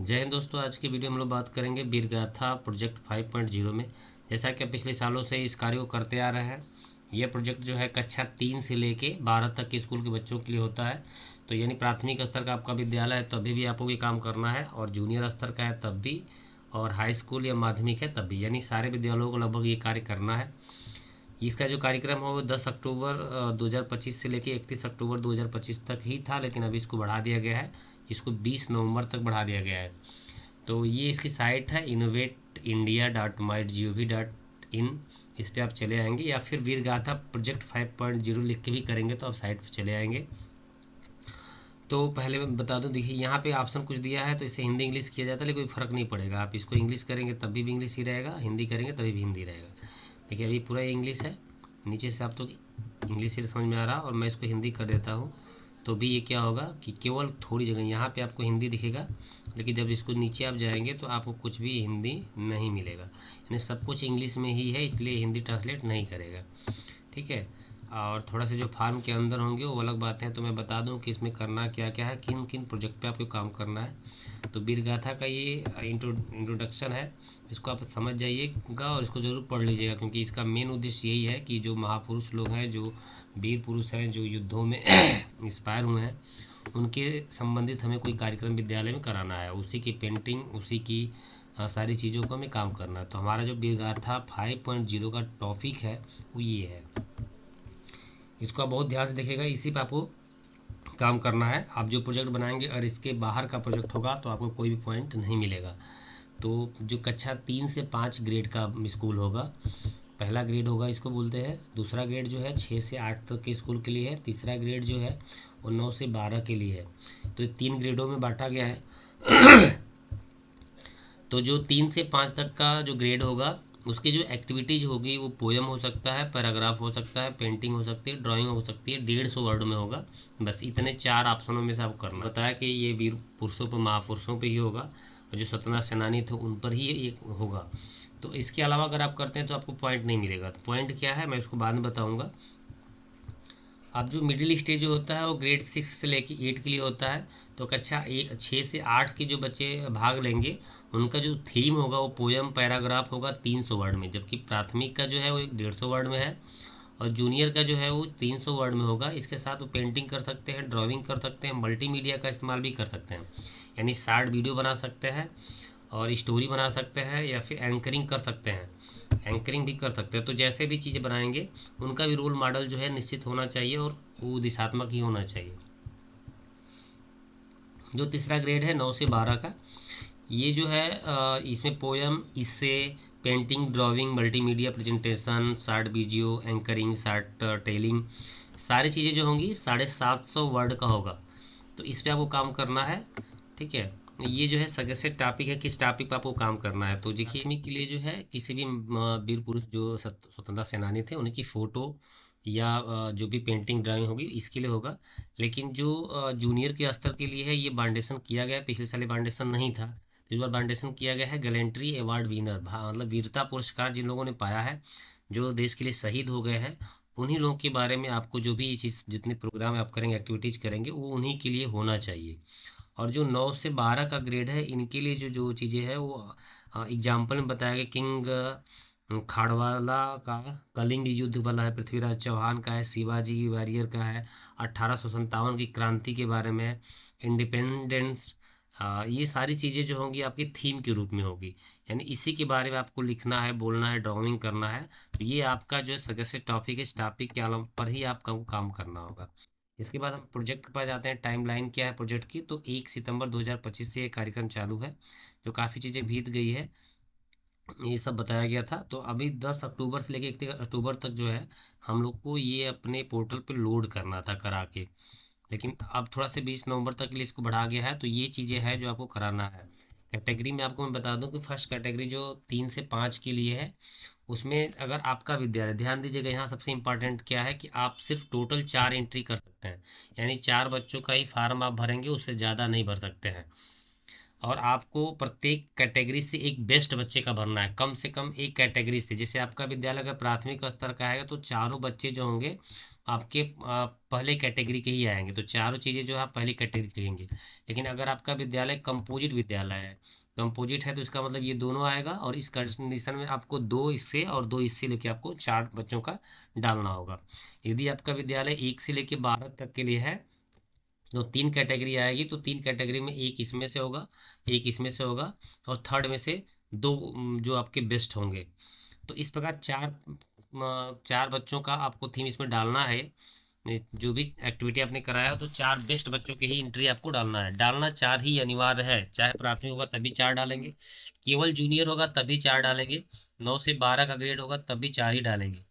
जय हिंद दोस्तों। आज की वीडियो में हम लोग बात करेंगे वीरगाथा प्रोजेक्ट 5.0 में। जैसा कि पिछले सालों से इस कार्य को करते आ रहे हैं, यह प्रोजेक्ट जो है कक्षा 3 से लेके 12 तक के स्कूल के बच्चों के लिए होता है। तो यानी प्राथमिक स्तर का आपका विद्यालय है तभी भी आपको ये काम करना है, और जूनियर स्तर का है तब भी, और हाई स्कूल या माध्यमिक है तब भी, यानी सारे विद्यालयों को लगभग ये कार्य करना है। इसका जो कार्यक्रम है वो 10 अक्टूबर 2025 से लेकर 31 अक्टूबर 2025 तक ही था, लेकिन अभी इसको बढ़ा दिया गया है। इसको 20 नवंबर तक बढ़ा दिया गया है। तो ये इसकी साइट है innovateindia.mygov.in। इस पर आप चले आएंगे, या फिर वीरगाथा प्रोजेक्ट 5.0 लिख के भी करेंगे तो आप साइट पर चले आएंगे। तो पहले मैं बता दूं, देखिए यहाँ पे ऑप्शन कुछ दिया है, तो इसे हिंदी इंग्लिश किया जाता है, लेकिन कोई फ़र्क नहीं पड़ेगा। आप इसको इंग्लिश करेंगे तब भी इंग्लिश ही रहेगा, हिंदी करेंगे तभी भी हिंदी रहेगा। देखिए अभी पूरा ये इंग्लिश है, नीचे से आप तो इंग्लिश ही समझ में आ रहा, और मैं इसको हिंदी कर देता हूँ तो भी ये क्या होगा कि केवल थोड़ी जगह यहाँ पे आपको हिंदी दिखेगा, लेकिन जब इसको नीचे आप जाएंगे तो आपको कुछ भी हिंदी नहीं मिलेगा। यानी सब कुछ इंग्लिश में ही है, इसलिए हिंदी ट्रांसलेट नहीं करेगा। ठीक है। और थोड़ा सा जो फार्म के अंदर होंगे वो अलग बातें हैं, तो मैं बता दूं कि इसमें करना क्या क्या है, किन किन प्रोजेक्ट पे आपको काम करना है। तो वीरगाथा का ये इंट्रोडक्शन है, इसको आप समझ जाइएगा और इसको ज़रूर पढ़ लीजिएगा, क्योंकि इसका मेन उद्देश्य यही है कि जो महापुरुष लोग हैं, जो वीर पुरुष हैं, जो युद्धों में इंस्पायर हुए हैं, उनके संबंधित हमें कोई कार्यक्रम विद्यालय में कराना है। उसी की पेंटिंग, उसी की सारी चीज़ों को हमें काम करना है। तो हमारा जो वीरगाथा 5.0 का टॉपिक है वो ये है। इसको आप बहुत ध्यान से देखिएगा, इसी पे आपको काम करना है। आप जो प्रोजेक्ट बनाएंगे और इसके बाहर का प्रोजेक्ट होगा तो आपको कोई भी पॉइंट नहीं मिलेगा। तो जो कक्षा 3 से 5 ग्रेड का स्कूल होगा, पहला ग्रेड होगा इसको बोलते हैं। दूसरा ग्रेड जो है 6 से 8 तक के स्कूल के लिए है। तीसरा ग्रेड जो है वो 9 से 12 के लिए है। तो 3 ग्रेडों में बांटा गया है। तो जो 3 से 5 तक का जो ग्रेड होगा, उसकी जो एक्टिविटीज़ होगी वो पोयम हो सकता है, पैराग्राफ हो सकता है, पेंटिंग हो सकती है, ड्राइंग हो सकती है, 150 वर्ड में होगा। बस इतने 4 ऑप्शनों में से आपको करना बताया कि ये वीर पुरुषों पर, महापुरुषों पे ही होगा, और जो स्वतंत्रता सेनानी थे उन पर ही ये होगा। तो इसके अलावा अगर आप करते हैं तो आपको पॉइंट नहीं मिलेगा। तो पॉइंट क्या है मैं उसको बाद में बताऊँगा। अब जो मिडिल स्टेज जो होता है वो ग्रेड 6 से लेके 8 के लिए होता है। तो कक्षा 6 से 8 के जो बच्चे भाग लेंगे, उनका जो थीम होगा वो पोयम पैराग्राफ होगा 300 वर्ड में, जबकि प्राथमिक का जो है वो 150 वर्ड में है, और जूनियर का जो है वो 300 वर्ड में होगा। इसके साथ वो पेंटिंग कर सकते हैं, ड्राइंग कर सकते हैं, मल्टीमीडिया का इस्तेमाल भी कर सकते हैं, यानी शॉर्ट वीडियो बना सकते हैं, और स्टोरी बना सकते हैं, या फिर एंकरिंग कर सकते हैं, एंकरिंग भी कर सकते हैं। तो जैसे भी चीज़ें बनाएंगे उनका भी रोल मॉडल जो है निश्चित होना चाहिए, और वो दिशात्मक ही होना चाहिए। जो तीसरा ग्रेड है 9 से 12 का, ये जो है इसमें पोयम, इससे, painting, drawing, multimedia presentation, short video, anchoring, short telling, सारी चीज़ें जो होंगी 750 वर्ड का होगा। तो इस पर आपको काम करना है। ठीक है। ये जो है सजेस्टेड टॉपिक है, किस टॉपिक पर आपको काम करना है। तो देखिए के लिए जो है किसी भी वीर पुरुष जो स्वतंत्रता सेनानी थे उनकी फ़ोटो, या जो भी पेंटिंग ड्राइंग होगी इसके लिए होगा। लेकिन जो जूनियर के स्तर के लिए है, ये बाउंडेशन किया गया है। पिछले साल बाउंडेशन नहीं था, इस बार बाउंडेशन किया गया है। गैलेंट्री अवार्ड विनर, मतलब वीरता पुरस्कार जिन लोगों ने पाया है, जो देश के लिए शहीद हो गए हैं, उन्हीं लोगों के बारे में आपको जो भी चीज़, जितने प्रोग्राम आप करेंगे, एक्टिविटीज़ करेंगे, वो उन्हीं के लिए होना चाहिए। और जो 9 से 12 का ग्रेड है, इनके लिए जो जो चीज़ें हैं वो एग्जाम्पल में बताया गया। किंग खाड़वाला का कलिंग युद्ध वाला है, पृथ्वीराज चौहान का है, शिवाजी वॉरियर का है, 1857 की क्रांति के बारे में है, इंडिपेंडेंस। ये सारी चीज़ें जो होंगी आपकी थीम के रूप में होगी, यानी इसी के बारे में आपको लिखना है, बोलना है, ड्राइंग करना है। तो ये आपका जो सजेस्टेड टॉपिक है, इस टॉपिक के आलम पर ही आपको काम करना होगा। इसके बाद हम प्रोजेक्ट पर जाते हैं। टाइमलाइन क्या है प्रोजेक्ट की, तो 1 सितंबर 2025 से ये कार्यक्रम चालू है। जो काफ़ी चीज़ें बीत गई है ये सब बताया गया था। तो अभी 10 अक्टूबर से लेकर 31 अक्टूबर तक जो है हम लोग को ये अपने पोर्टल पे लोड करना था करा के, लेकिन अब थोड़ा से 20 नवंबर तक के लिए इसको बढ़ा गया है। तो ये चीज़ें हैं जो आपको कराना है। कैटेगरी में आपको मैं बता दूं कि फर्स्ट कैटेगरी जो 3 से 5 के लिए है, उसमें अगर आपका विद्यालय, ध्यान दीजिएगा यहाँ सबसे इम्पॉर्टेंट क्या है कि आप सिर्फ टोटल 4 एंट्री कर सकते हैं, यानी 4 बच्चों का ही फार्म आप भरेंगे, उससे ज़्यादा नहीं भर सकते हैं। और आपको प्रत्येक कैटेगरी से एक बेस्ट बच्चे का भरना है, कम से कम एक कैटेगरी से। जैसे आपका विद्यालय अगर प्राथमिक स्तर का है तो चारों बच्चे जो होंगे आपके पहले कैटेगरी के ही आएंगे। तो चारों चीज़ें जो है आप पहली कैटेगरी के लेंगे। लेकिन अगर आपका विद्यालय कंपोजिट विद्यालय है, कंपोजिट है, तो इसका मतलब ये दोनों आएगा, और इस कंडीशन में आपको 2 हिस्से और 2 हिस्से लेके आपको 4 बच्चों का डालना होगा। यदि आपका विद्यालय 1 से लेके 12 तक के लिए है तो 3 कैटेगरी आएगी, तो 3 कैटेगरी में एक इसमें से होगा, एक इसमें से होगा, और थर्ड में से 2 जो आपके बेस्ट होंगे। तो इस प्रकार 4 बच्चों का आपको थीम इसमें डालना है। जो भी एक्टिविटी आपने कराया हो, तो 4 बेस्ट बच्चों की ही एंट्री आपको डालना है। डालना 4 ही अनिवार्य है, चाहे प्राथमिक होगा तभी 4 डालेंगे, केवल जूनियर होगा तभी 4 डालेंगे, 9 से 12 का ग्रेड होगा तब भी 4 ही डालेंगे।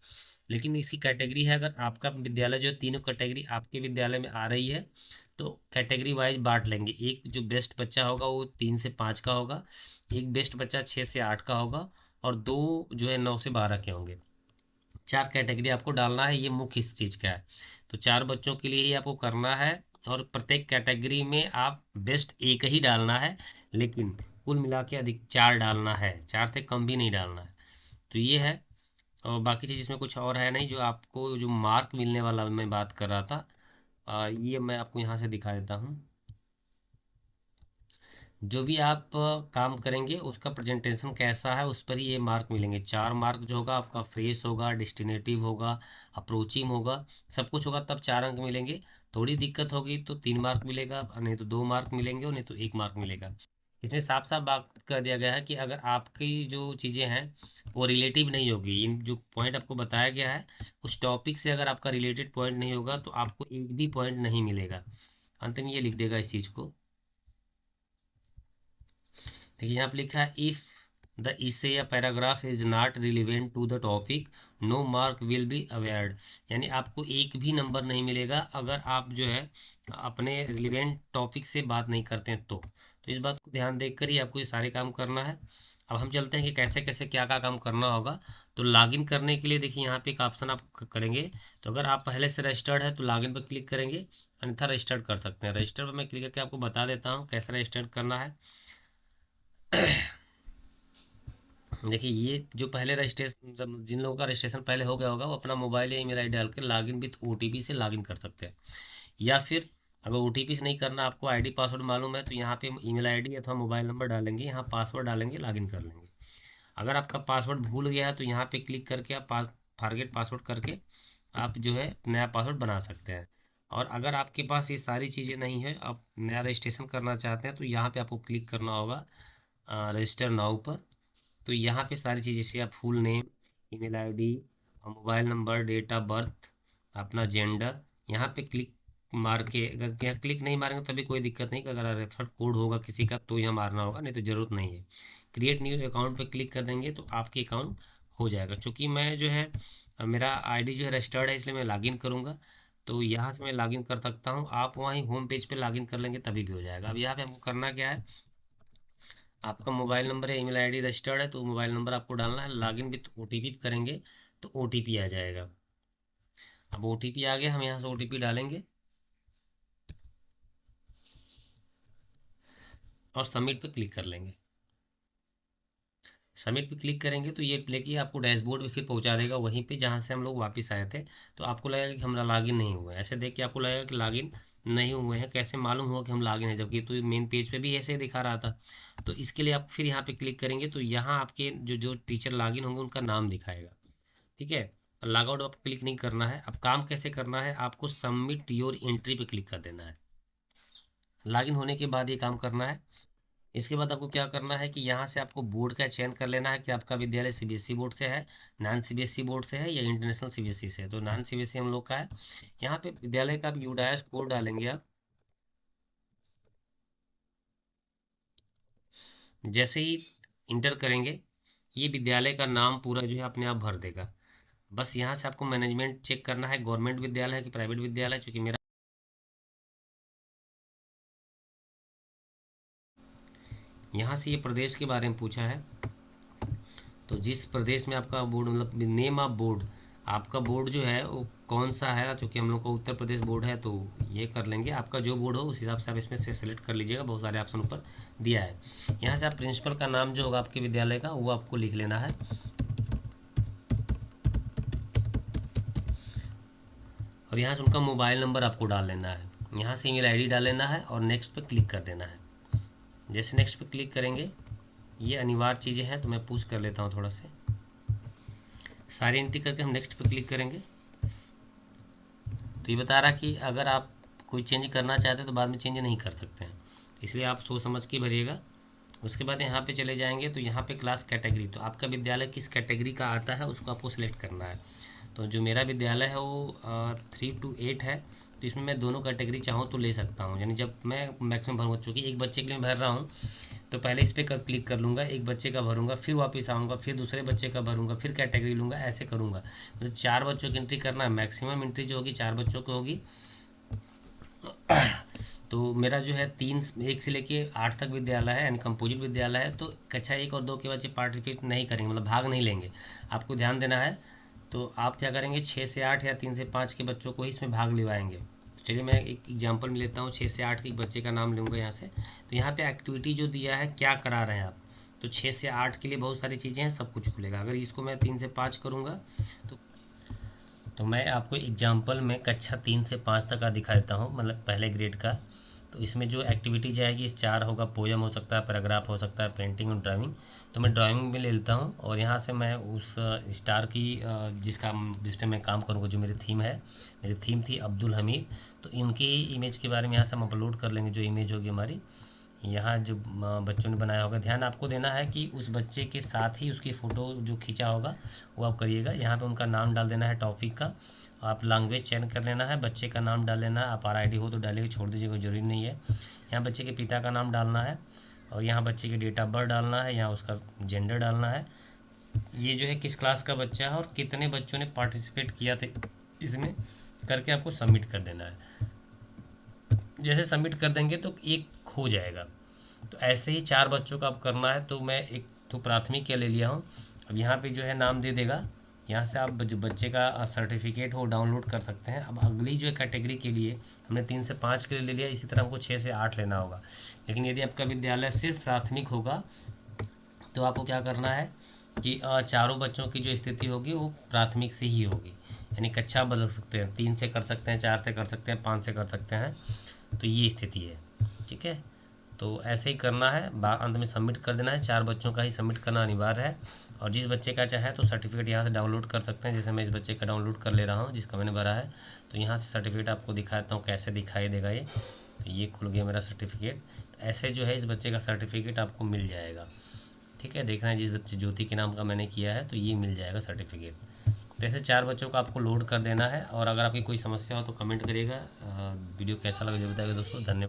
लेकिन इसकी कैटेगरी है, अगर आपका विद्यालय जो तीनों कैटेगरी आपके विद्यालय में आ रही है, तो कैटेगरी वाइज बांट लेंगे। एक जो बेस्ट बच्चा होगा वो 3 से 5 का होगा, एक बेस्ट बच्चा 6 से 8 का होगा, और 2 जो है 9 से 12 के होंगे। 4 कैटेगरी आपको डालना है, ये मुख्य इस चीज़ का है। तो 4 बच्चों के लिए ही आपको करना है, और प्रत्येक कैटेगरी में आप बेस्ट एक ही डालना है, लेकिन कुल मिला के अधिक 4 डालना है, 4 से कम भी नहीं डालना है। तो ये है। और बाकी चीज़ इसमें कुछ और है नहीं। जो आपको जो मार्क मिलने वाला मैं बात कर रहा था, ये मैं आपको यहाँ से दिखा देता हूँ। जो भी आप काम करेंगे उसका प्रेजेंटेशन कैसा है उस पर ही ये मार्क मिलेंगे। 4 मार्क जो होगा आपका फ्रेश होगा, डेस्टिनेटिव होगा, अप्रोचिंग होगा, सब कुछ होगा, तब 4 अंक मिलेंगे। थोड़ी दिक्कत होगी तो 3 मार्क मिलेगा, नहीं तो 2 मार्क मिलेंगे, और नहीं तो 1 मार्क मिलेगा। इसमें साफ साफ बात कर दिया गया है कि अगर आपकी जो चीज़ें हैं वो रिलेटिव नहीं होगी, इन जो पॉइंट आपको बताया गया है उस टॉपिक से अगर आपका रिलेटेड पॉइंट नहीं होगा तो आपको एक भी पॉइंट नहीं मिलेगा। अंत में ये लिख देगा इस चीज़ को। देखिए यहाँ पे लिखा है, इफ़ द इसे या paragraph is not relevant to the topic, no mark will be awarded. यानी आपको एक भी नंबर नहीं मिलेगा अगर आप जो है अपने रिलेवेंट टॉपिक से बात नहीं करते हैं। तो इस बात को ध्यान देकर ही आपको ये सारे काम करना है। अब हम चलते हैं कि कैसे कैसे क्या क्या काम करना होगा। तो लॉगिन करने के लिए देखिए यहाँ पे एक ऑप्शन आप करेंगे। तो अगर आप पहले से रजिस्टर्ड है तो लॉगिन पर क्लिक करेंगे, अन्यथा रजिस्टर्ड कर सकते हैं। रजिस्टर पर मैं क्लिक करके आपको बता देता हूँ कैसे रजिस्टर्ड करना है। देखिए ये जो पहले रजिस्ट्रेशन, जिन लोगों का रजिस्ट्रेशन पहले हो गया होगा, वो अपना मोबाइल या ईमेल आईडी डाल के लॉगिन विथ ओटीपी से लॉगिन कर सकते हैं। या फिर अगर ओटीपी से नहीं करना, आपको आईडी पासवर्ड मालूम है, तो यहाँ पे ईमेल आईडी अथवा मोबाइल नंबर डालेंगे, यहाँ पासवर्ड डालेंगे, लॉगिन कर लेंगे। अगर आपका पासवर्ड भूल गया है तो यहाँ पे क्लिक करके आप फॉरगेट पासवर्ड करके आप जो है नया पासवर्ड बना सकते हैं। और अगर आपके पास ये सारी चीज़ें नहीं है, आप नया रजिस्ट्रेशन करना चाहते हैं, तो यहाँ पे आपको क्लिक करना होगा रजिस्टर नाउ पर। तो यहाँ पे सारी चीज़, जैसे आप full name, email ID, mobile number, date of birth, अपना जेंडर, यहाँ पे क्लिक मार के, अगर यहाँ क्लिक नहीं मारेंगे तभी कोई दिक्कत नहीं, अगर रेफर कोड होगा किसी का तो यहाँ मारना होगा, नहीं तो ज़रूरत नहीं है। क्रिएट न्यू अकाउंट पे क्लिक कर देंगे तो आपके अकाउंट हो जाएगा। चूँकि मैं जो है मेरा आईडी जो है रजिस्टर्ड है, इसलिए मैं लॉगिन करूँगा। तो यहाँ से मैं लॉगिन कर सकता हूँ, आप वहीं होम पेज पे लॉगिन कर लेंगे तभी भी हो जाएगा। अब यहाँ पे हमको करना क्या है, आपका मोबाइल नंबर या ईमेल आईडी रजिस्टर्ड है तो मोबाइल नंबर आपको डालना है, लॉगिन विथ ओटीपी करेंगे तो ओटीपी आ जाएगा। अब ओटीपी आ गया, हम यहाँ से ओटीपी डालेंगे और सबमिट पे क्लिक कर लेंगे। सबमिट पे क्लिक करेंगे तो ये लेके आपको डैशबोर्ड पे फिर पहुंचा देगा वहीं पे जहाँ से हम लोग वापस आए थे। तो आपको लगेगा कि हमारा लॉगिन नहीं हुआ है, ऐसे देख के आपको लगेगा कि लॉगिन नहीं हुए हैं, कैसे मालूम हुआ कि हम लॉगिन है, जबकि तो मेन पेज पे भी ऐसे ही दिखा रहा था। तो इसके लिए आप फिर यहाँ पे क्लिक करेंगे तो यहाँ आपके जो जो टीचर लॉगिन होंगे उनका नाम दिखाएगा। ठीक है, लॉग आउट आप क्लिक नहीं करना है। अब काम कैसे करना है, आपको सबमिट योर एंट्री पे क्लिक कर देना है। लॉगिन होने के बाद ये काम करना है। इसके बाद आपको क्या करना है कि यहाँ से आपको बोर्ड का चयन कर लेना है कि आपका विद्यालय सीबीएसई बोर्ड से है, नॉन सीबीएसई बोर्ड से है, या इंटरनेशनल सीबीएसई से है। तो नॉन सीबीएसई हम लोग का है। यहाँ पे विद्यालय का आप यूडायस कोड डालेंगे आप। जैसे ही इंटर करेंगे ये विद्यालय का नाम पूरा जो है अपने आप भर देगा। बस यहाँ से आपको मैनेजमेंट चेक करना है, गवर्नमेंट विद्यालय है कि प्राइवेट विद्यालय है। चूँकि मेरा यहाँ से ये प्रदेश के बारे में पूछा है, तो जिस प्रदेश में आपका बोर्ड, मतलब नेम ऑफ बोर्ड, आपका बोर्ड जो है वो कौन सा है। चूँकि हम लोग का उत्तर प्रदेश बोर्ड है तो ये कर लेंगे, आपका जो बोर्ड हो उस हिसाब से आप इसमें से सेलेक्ट कर लीजिएगा। बहुत सारे ऑप्शन ऊपर दिया है। यहाँ से आप प्रिंसिपल का नाम जो होगा आपके विद्यालय का वो आपको लिख लेना है। और यहाँ से उनका मोबाइल नंबर आपको डाल लेना है, यहाँ से ईमेल आईडी डाल लेना है और नेक्स्ट पे क्लिक कर देना है। जैसे नेक्स्ट पे क्लिक करेंगे, ये अनिवार्य चीज़ें हैं तो मैं पूछ कर लेता हूँ थोड़ा से। सारी एंट्री करके हम नेक्स्ट पे क्लिक करेंगे तो ये बता रहा कि अगर आप कोई चेंज करना चाहते हैं तो बाद में चेंज नहीं कर सकते हैं, इसलिए आप सोच समझ के भरिएगा। उसके बाद यहाँ पे चले जाएंगे तो यहाँ पे क्लास कैटेगरी, तो आपका विद्यालय किस कैटेगरी का आता है उसको आपको सिलेक्ट करना है। तो जो मेरा विद्यालय है वो 3 to 8 है, तो इसमें मैं दोनों कैटेगरी चाहूँ तो ले सकता हूँ। यानी जब मैं मैक्सिमम भरूँगा, चूँकि एक बच्चे के लिए भर रहा हूँ तो पहले इस पर क्लिक कर लूँगा, एक बच्चे का भरूँगा, फिर वापस आऊँगा, फिर दूसरे बच्चे का भरूँगा, फिर कैटेगरी लूँगा, ऐसे करूँगा। मतलब 4 बच्चों की एंट्री करना है, मैक्सिमम एंट्री जो होगी 4 बच्चों की होगी। तो मेरा जो है 1 से लेके 8 तक विद्यालय है, यानी कंपोजिट विद्यालय है। तो कक्षा 1 और 2 के बच्चे पार्टिसिपेट नहीं करेंगे, मतलब भाग नहीं लेंगे, आपको ध्यान देना है। तो आप क्या करेंगे, 6 से 8 या 3 से 5 के बच्चों को ही इसमें भाग लिवाएंगे। तो चलिए मैं एक एग्जांपल में लेता हूँ, 6 से 8 के एक बच्चे का नाम लूँगा यहाँ से। तो यहाँ पे एक्टिविटी जो दिया है, क्या करा रहे हैं आप, तो 6 से 8 के लिए बहुत सारी चीज़ें हैं, सब कुछ खुलेगा। अगर इसको मैं 3 से 5 करूँगा तो मैं आपको एग्जांपल में कक्षा 3 से 5 तक का दिखा देता हूँ, मतलब पहले ग्रेड का। तो इसमें जो एक्टिविटी जाएगी, इस 4 होगा, पोएम हो सकता है, पैराग्राफ हो सकता है, पेंटिंग और ड्राइंग। तो मैं ड्राइंग में ले लेता हूँ और यहाँ से मैं उस स्टार की जिस पर मैं काम करूँगा, जो मेरी थीम है, मेरी थीम थी अब्दुल हमीद, तो इनकी इमेज के बारे में यहाँ से हम अपलोड कर लेंगे। जो इमेज होगी हमारी, यहाँ जो बच्चों ने बनाया होगा, ध्यान आपको देना है कि उस बच्चे के साथ ही उसकी फ़ोटो जो खींचा होगा वो आप करिएगा। यहाँ पे उनका नाम डाल देना है, टॉपिक का, आप लैंग्वेज चयन कर लेना है, बच्चे का नाम डाल लेना है। आप RID हो तो डालिएगा, छोड़ दीजिएगा, ज़रूरी नहीं है। यहाँ बच्चे के पिता का नाम डालना है और यहाँ बच्चे की डेट ऑफ बर्थ डालना है, यहाँ उसका जेंडर डालना है, ये जो है किस क्लास का बच्चा है और कितने बच्चों ने पार्टिसिपेट किया था इसमें, करके आपको सबमिट कर देना है। जैसे सबमिट कर देंगे तो एक हो जाएगा। तो ऐसे ही 4 बच्चों का अब करना है। तो मैं एक तो प्राथमिक क्या ले लिया हूँ, अब यहाँ पे जो है नाम दे देगा, यहाँ से आप जो बच्चे का सर्टिफिकेट हो डाउनलोड कर सकते हैं। अब अगली जो है कैटेगरी के लिए हमने 3 से 5 के लिए ले लिया, इसी तरह हमको 6 से 8 लेना होगा। लेकिन यदि आपका विद्यालय सिर्फ प्राथमिक होगा तो आपको क्या करना है कि चारों बच्चों की जो स्थिति होगी वो प्राथमिक से ही होगी, यानी कक्षा बदल सकते हैं, 3 से कर सकते हैं, 4 से कर सकते हैं, 5 से कर सकते हैं। तो ये स्थिति है, ठीक है। तो ऐसे ही करना है, अंत में सबमिट कर देना है। 4 बच्चों का ही सबमिट करना अनिवार्य है। और जिस बच्चे का चाहे तो सर्टिफिकेट यहाँ से डाउनलोड कर सकते हैं। जैसे मैं इस बच्चे का डाउनलोड कर ले रहा हूँ जिसका मैंने भरा है, तो यहाँ से सर्टिफिकेट आपको दिखाता हूँ कैसे दिखाई देगा ये। तो ये खुल गया मेरा सर्टिफिकेट। तो ऐसे जो है इस बच्चे का सर्टिफिकेट आपको मिल जाएगा, ठीक है। देखना है जिस बच्चे ज्योति के नाम का मैंने किया है तो ये मिल जाएगा सर्टिफिकेट। तो ऐसे 4 बच्चों को आपको लोड कर देना है। और अगर आपकी कोई समस्या हो तो कमेंट करिएगा। वीडियो कैसा लगा जो बताइएगा दोस्तों। धन्यवाद।